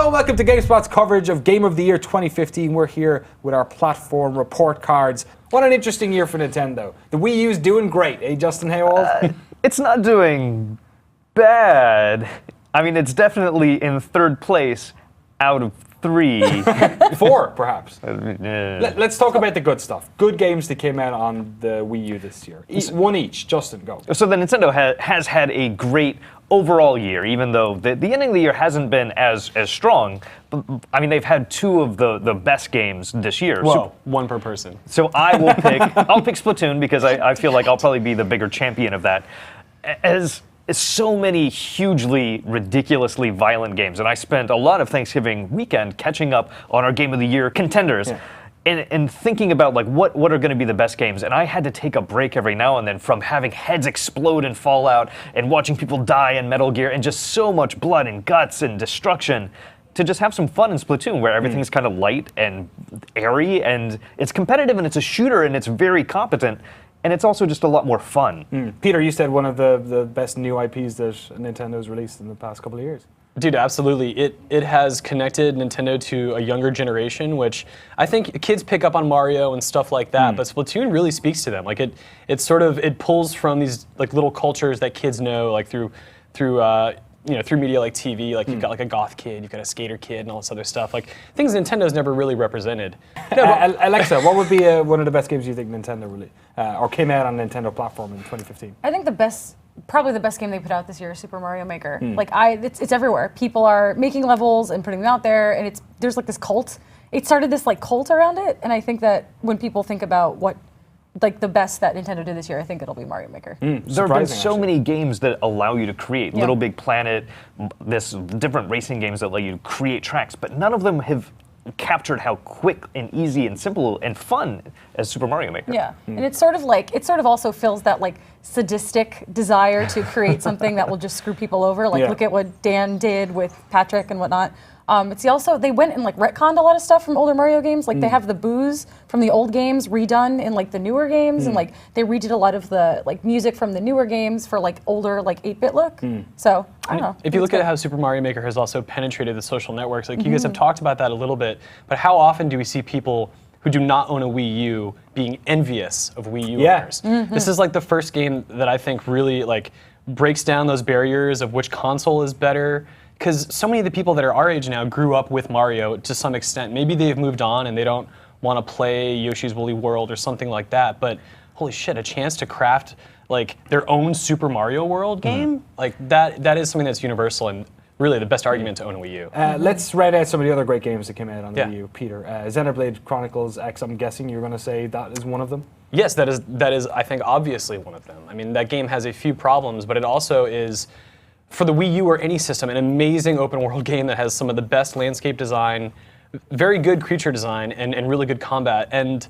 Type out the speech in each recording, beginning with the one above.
Hello, welcome to GameSpot's coverage of Game of the Year 2015. We're here with our platform report cards. What an interesting year for Nintendo. The Wii U's doing great, eh, Justin Haywald? It's not doing bad. I mean, it's definitely in third place out of 3. 4, perhaps. Let's talk about the good stuff. Good games that came out on the Wii U this year. One each. Justin, go. So the Nintendo has had a great overall year, even though the ending of the year hasn't been as strong. But, I mean, they've had 2 of the best games this year. Well, one per person. So I'll pick Splatoon because I feel like I'll probably be the bigger champion of that. As so many hugely, ridiculously violent games, and I spent a lot of Thanksgiving weekend catching up on our Game of the Year contenders. Yeah. And thinking about like what are going to be the best games, and I had to take a break every now and then from having heads explode in Fallout and watching people die in Metal Gear and just so much blood and guts and destruction, to just have some fun in Splatoon where everything's kind of light and airy and it's competitive and it's a shooter and it's very competent. And it's also just a lot more fun. Peter, you said one of the best new IPs that Nintendo's released in the past couple of years. Dude, absolutely. It has connected Nintendo to a younger generation, which I think kids pick up on Mario and stuff like that, but Splatoon really speaks to them. Like it pulls from these like little cultures that kids know, like through media like TV. Like you've got like a goth kid, you've got a skater kid, and all this other stuff. Like things Nintendo's never really represented. Alexa, what would be one of the best games you think Nintendo really or came out on Nintendo platform in 2015? I think probably the best game they put out this year is Super Mario Maker. Like it's everywhere. People are making levels and putting them out there, and there's like this cult. It started this like cult around it, and I think that when people think about what like the best that Nintendo did this year, I think it'll be Mario Maker. There have been so many games that allow you to create. Little Big Planet, this different racing games that let you create tracks, but none of them have captured how quick and easy and simple and fun as Super Mario Maker. Yeah, and it's sort of also fills that like sadistic desire to create something that will just screw people over. Like look at what Dan did with Patrick and whatnot. They went and like retconned a lot of stuff from older Mario games. Like they have the booze from the old games redone in like the newer games, and like they redid a lot of the like music from the newer games for like older like 8-bit look. So I don't know. If you look at how Super Mario Maker has also penetrated the social networks, like you guys have talked about that a little bit, but how often do we see people who do not own a Wii U being envious of Wii U owners? This is like the first game that I think really like breaks down those barriers of which console is better. Because so many of the people that are our age now grew up with Mario to some extent. Maybe they've moved on and they don't want to play Yoshi's Woolly World or something like that. But holy shit, a chance to craft like their own Super Mario World game, like that is something that's universal and really the best argument to own a Wii U. Let's write out some of the other great games that came out on the Wii U. Peter, Xenoblade Chronicles X. I'm guessing you're going to say that is one of them. Yes, that is I think obviously one of them. I mean that game has a few problems, but it also is, for the Wii U or any system, an amazing open world game that has some of the best landscape design, very good creature design, and really good combat, and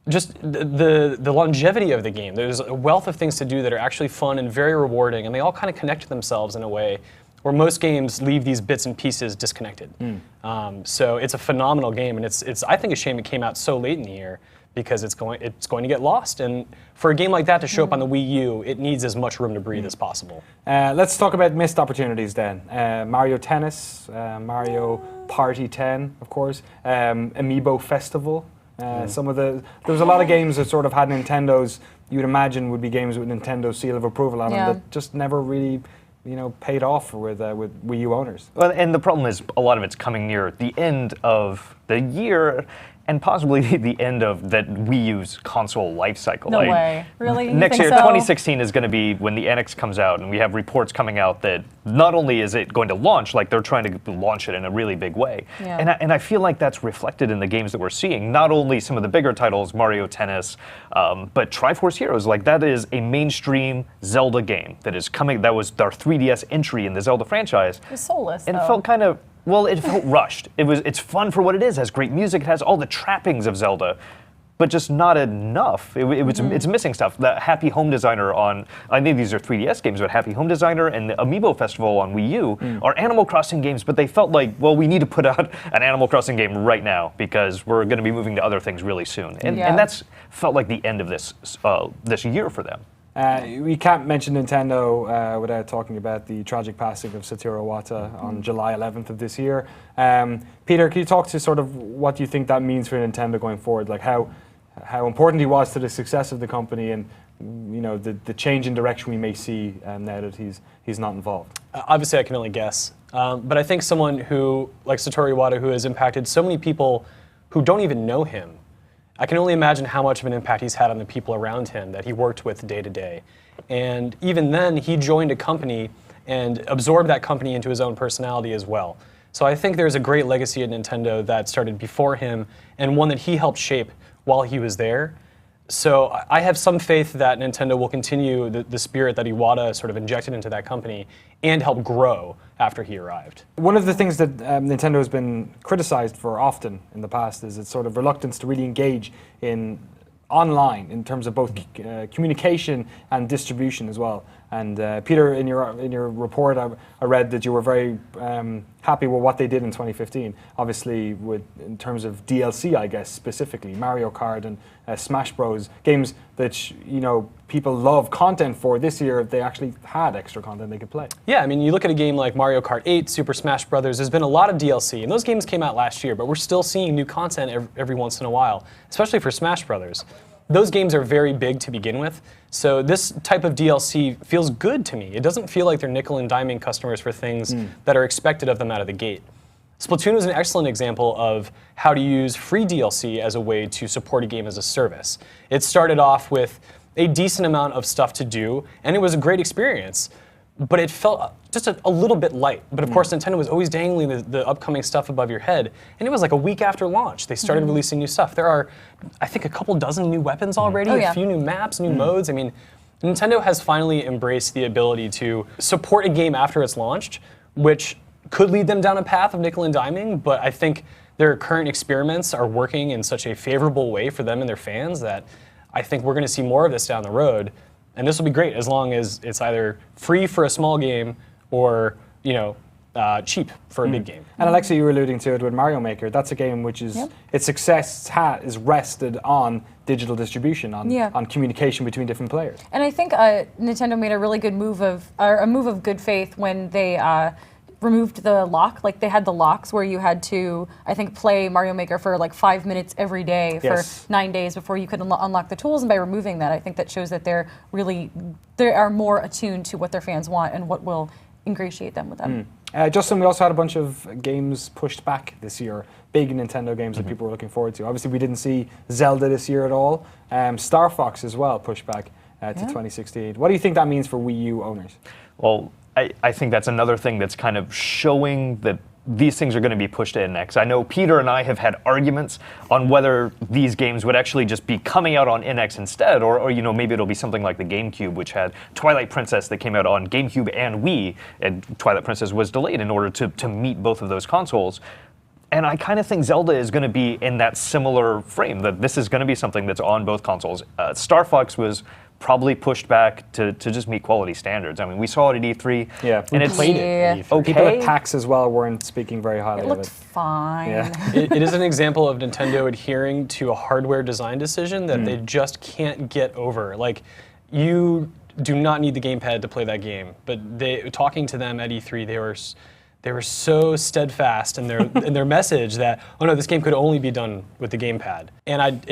just the longevity of the game. There's a wealth of things to do that are actually fun and very rewarding, and they all kind of connect to themselves in a way where most games leave these bits and pieces disconnected. So it's a phenomenal game, and it's I think a shame it came out so late in the year, because it's going to get lost, and for a game like that to show up on the Wii U, it needs as much room to breathe as possible. Let's talk about missed opportunities then. Mario Tennis, Mario Party 10, of course, Amiibo Festival. There was a lot of games that sort of had Nintendo's, you would imagine would be games with Nintendo's seal of approval on them that just never really paid off with Wii U owners. Well, and the problem is a lot of it's coming near the end of the year, and possibly the end of that Wii U's console life cycle. No way. Really? Next year, 2016 is going to be when the NX comes out, and we have reports coming out that not only is it going to launch, like they're trying to launch it in a really big way. And I feel like that's reflected in the games that we're seeing. Not only some of the bigger titles, Mario Tennis, but Triforce Heroes. Like that is a mainstream Zelda game that is coming. That was our 3DS entry in the Zelda franchise. It was soulless, and it felt kind of. Well, it felt rushed. It's fun for what it is. It has great music. It has all the trappings of Zelda, but just not enough. It's missing stuff. The Happy Home Designer on, I think these are 3DS games, but Happy Home Designer and the Amiibo Festival on Wii U are Animal Crossing games, but they felt like, well, we need to put out an Animal Crossing game right now because we're going to be moving to other things really soon. And that's felt like the end of this year for them. We can't mention Nintendo without talking about the tragic passing of Satoru Iwata on July 11th of this year. Peter, can you talk to sort of what you think that means for Nintendo going forward? Like how important he was to the success of the company, and the change in direction we may see now that he's not involved. Obviously, I can only guess, but I think someone who, like Satoru Iwata, who has impacted so many people who don't even know him, I can only imagine how much of an impact he's had on the people around him that he worked with day to day. And even then, he joined a company and absorbed that company into his own personality as well. So I think there's a great legacy at Nintendo that started before him, and one that he helped shape while he was there. So I have some faith that Nintendo will continue the spirit that Iwata sort of injected into that company and help grow after he arrived. One of the things that Nintendo has been criticized for often in the past is its sort of reluctance to really engage in online in terms of both communication and distribution as well. And Peter, in your report, I read that you were very happy with what they did in 2015. Obviously, in terms of DLC, I guess specifically Mario Kart and Smash Bros. Games that people love content for. This year, they actually had extra content they could play. Yeah, I mean, you look at a game like Mario Kart 8, Super Smash Bros. There's been a lot of DLC, and those games came out last year, but we're still seeing new content every once in a while, especially for Smash Bros. Those games are very big to begin with, so this type of DLC feels good to me. It doesn't feel like they're nickel and diming customers for things that are expected of them out of the gate. Splatoon is an excellent example of how to use free DLC as a way to support a game as a service. It started off with a decent amount of stuff to do, and it was a great experience, but it felt just a little bit light. But of course, Nintendo was always dangling the upcoming stuff above your head, and it was like a week after launch, they started releasing new stuff. There are, I think, a couple dozen new weapons already, a few new maps, new modes. I mean, Nintendo has finally embraced the ability to support a game after it's launched, which could lead them down a path of nickel and diming, but I think their current experiments are working in such a favorable way for them and their fans that I think we're going to see more of this down the road. And this will be great as long as it's either free for a small game or cheap for a big game. And Alexa, you were alluding to it with Mario Maker. That's a game which is its success is rested on digital distribution, on communication between different players. And I think Nintendo made a really good move of good faith when they removed the lock. Like, they had the locks where you had to, I think, play Mario Maker for like 5 minutes every day for 9 days before you could unlock the tools. And by removing that, I think that shows that they are more attuned to what their fans want and what will ingratiate them with them. Justin, we also had a bunch of games pushed back this year, big Nintendo games that people were looking forward to. Obviously, we didn't see Zelda this year at all. Star Fox as well pushed back to 2016. What do you think that means for Wii U owners? Well, I think that's another thing that's kind of showing that these things are going to be pushed to NX. I know Peter and I have had arguments on whether these games would actually just be coming out on NX instead, or maybe it'll be something like the GameCube, which had Twilight Princess that came out on GameCube and Wii, and Twilight Princess was delayed in order to meet both of those consoles. And I kind of think Zelda is going to be in that similar frame, that this is going to be something that's on both consoles. Star Fox was probably pushed back to just meet quality standards. I mean, we saw it at E3, and it played it at E3. Okay. People at PAX as well weren't speaking very highly of it. It looked fine. Yeah. It is an example of Nintendo adhering to a hardware design decision that they just can't get over. Like, you do not need the gamepad to play that game, but talking to them at E3, they were so steadfast in their message that, oh no, this game could only be done with the gamepad. And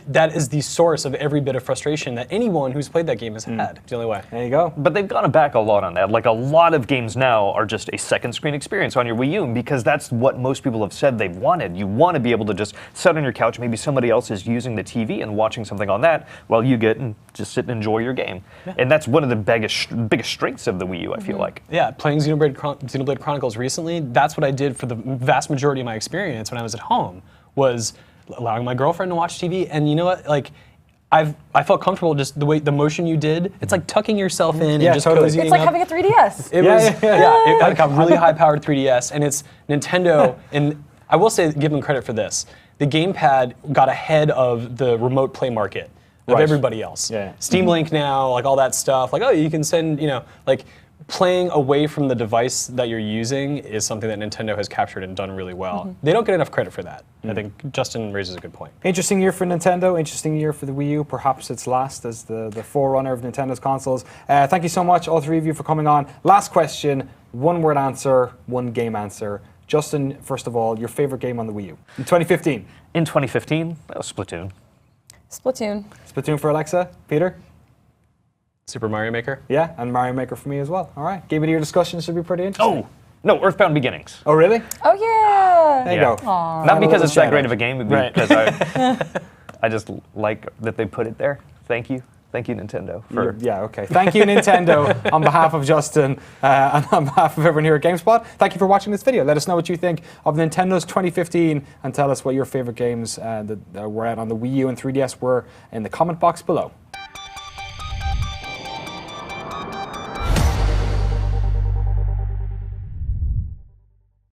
that is the source of every bit of frustration that anyone who's played that game has had. It's the only way. There you go. But they've gone back a lot on that. Like, a lot of games now are just a second screen experience on your Wii U, because that's what most people have said they've wanted. You want to be able to just sit on your couch, maybe somebody else is using the TV and watching something on that while you get and just sit and enjoy your game. And that's one of the biggest strengths of the Wii U, I feel like. Yeah, playing Xenoblade Chronicles recently, that's what I did for the vast majority of my experience when I was at home, was allowing my girlfriend to watch TV. And you know what? Like, I felt comfortable just the motion you did. It's like tucking yourself in and just cozying It's like up. having a 3DS. It like a really high-powered 3DS, and it's Nintendo. And I will say, give them credit for this. The gamepad got ahead of the remote play market of everybody else. Steam Link now, like all that stuff. Like, oh, you can send, like, playing away from the device that you're using is something that Nintendo has captured and done really well. They don't get enough credit for that. I think Justin raises a good point. Interesting year for Nintendo, interesting year for the Wii U, perhaps its last as the forerunner of Nintendo's consoles. Thank you so much, all three of you, for coming on. Last question, one word answer, one game answer. Justin, first of all, your favorite game on the Wii U in 2015? In 2015, that was Splatoon. Splatoon. Splatoon for Alexa. Peter? Super Mario Maker? Yeah, and Mario Maker for me as well. All right, Game of the Year discussion should be pretty interesting. Oh, no, Earthbound Beginnings. Oh, really? Oh yeah. There you Yeah. go. Not because it's that great of a game, but Right. because I just like that they put it there. Thank you. Thank you, Nintendo. Yeah, okay. Thank you, Nintendo, on behalf of Justin and on behalf of everyone here at GameSpot. Thank you for watching this video. Let us know what you think of Nintendo's 2015 and tell us what your favorite games that were out on the Wii U and 3DS were in the comment box below.